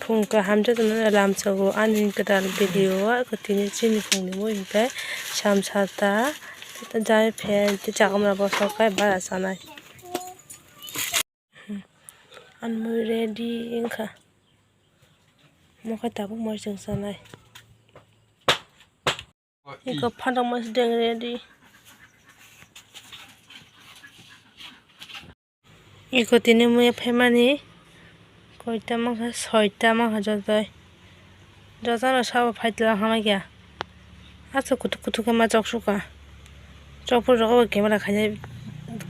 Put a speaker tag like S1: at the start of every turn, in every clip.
S1: 풍가 함자도는 람차고 아닌 그달 비디오와 그티니 진이 풍니 모인데 샴사다 일단 자이 팬 자금을 벗어가 말았잖아. 안무 레디 인가 뭐가 다복 멋있잖아. 이거 판당 맛이 된 레디. 이거 tiene muy 페마니 거기다 막 서있다 막 하자다 저자로 샤워 파이트라 하마기야 아서 구tuk구tuk 마 적수가 적부 저거 개마라 가냐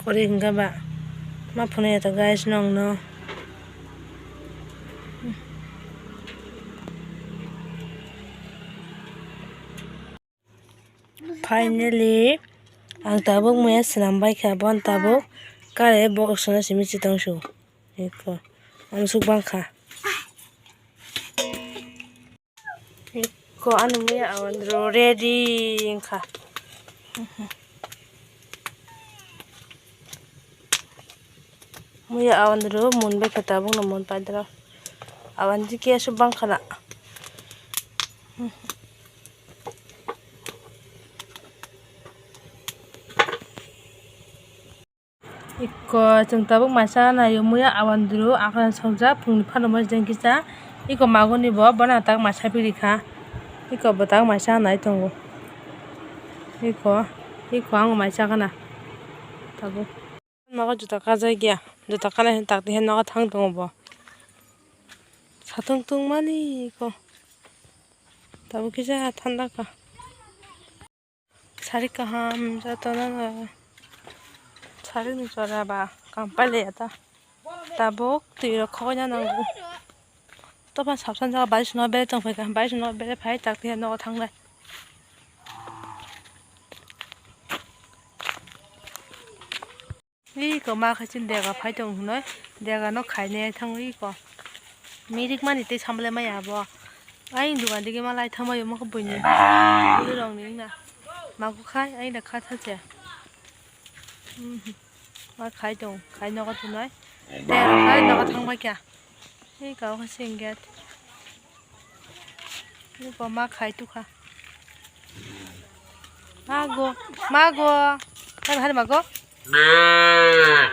S1: 거리인가 봐마 보내다 가이스 농노 Finally ang tabok mo yan sinambay ka bon tabok kare box na simisi tang shu iko ang sugbang ka iko ano mo yan awan ready ka mo yan awan ro mun bay ka tabok na mun padra awan di kaya sugbang ka na Iko jeng tabuk masa na yomuya awan dulu akan songja pungni pano mas jeng kisa iko magoni bo bana tak masa pilika iko botak masa na itongo iko ang masa kana tabuk maga juta kaza gya juta kana hen takti hen naga thang tongo bo satung tung mani iko tabuk kisa thanda ka sarika ham jatana 사르는 줄 알아봐. 빨리 해야다. 따복 뒤로 커냐 나고. 또반 sab산자가 맛이 너 배를 정보니까 맛이 너 배를 파이 딱 뒤에 넣어 당래. 이거 막 하신 내가 파이 정도네. 내가 너 가네 탕 이거. 미릭만 이때 참을래 마야 뭐. 아이 누가 되게 말라이 타마 요마 거 보이니. 이거랑 니나. 마고 khai 아이 나 카타제. mà khai nó có thứ nói đây là khai nó có thằng mấy kìa cái cậu có xin ghét cái có má khai tu kha mago cái hai mago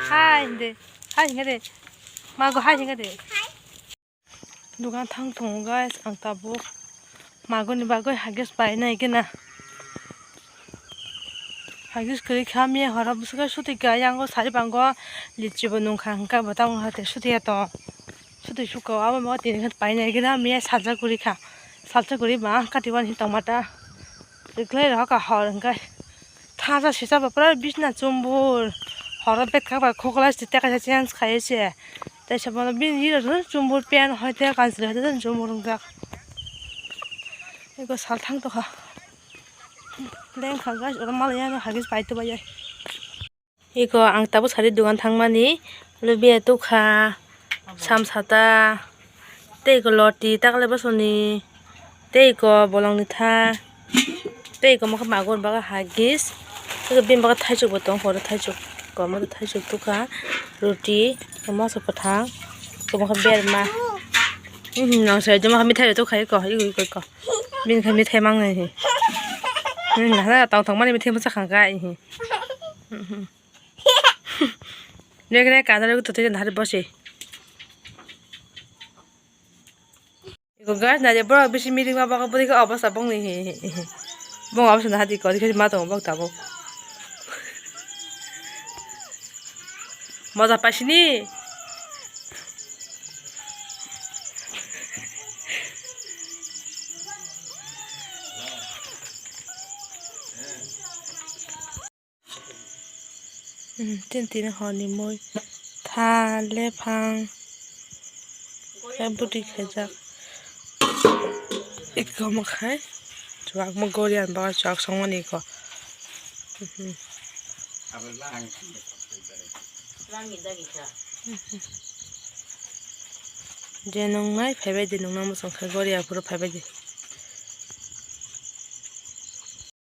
S1: hai cái gì mago hai cái gì dugan thang thong guys ang tabu mago ni bago hages pai na ikena 하기스 그리 카미에 허라부스가 수디가 양고 사리방고 리치고 농칸가 보당 하대 수디야도 수디 수고 아마 뭐 되는 바이네 이게나 미에 살자구리카 살자구리 마 까티완 히타마타 이클레 하가 허른가 타자 시사바 프라 비스나 좀볼 허라 뱃카바 코글라스 때가 찬스 가야지 대셔번 빈 이러는 좀볼 빼는 하대 간스르는 좀 모른가 이거 살탕도 가 Leng khagas orang Malaya no hagis paitu bayar. Iko ang tabu sari dugan thangmani lubi etu kha samsata te iko loti takle basoni te iko bolong ni tha te iko maka magon baga hagis iko bim baga thaichuk botong hor thaichuk ko ma thaichuk tu kha roti ma so pathang ko maka ber ma nang sai jama mithai tu khai ko iko bin khai mithai mang nei nggak tahu thằng mình thêm một sắc gai đây cái cá đó tôi thấy là bớt gì 이거 gas 나 이제 뭐라 비시 미팅 마 바가 보니까 아버사 봉니 봉 아버사 나 하디 거기 가지 마도 먹다고 맞아 빠시니 tiên tin họ ni môi tha lê phang em bút đi khai giặc ít có một khai chuột một cô đi ăn bao chuột xong rồi đi có giờ nông ngay phải bây giờ nông năm một xong khai cô đi ăn vừa phải bây giờ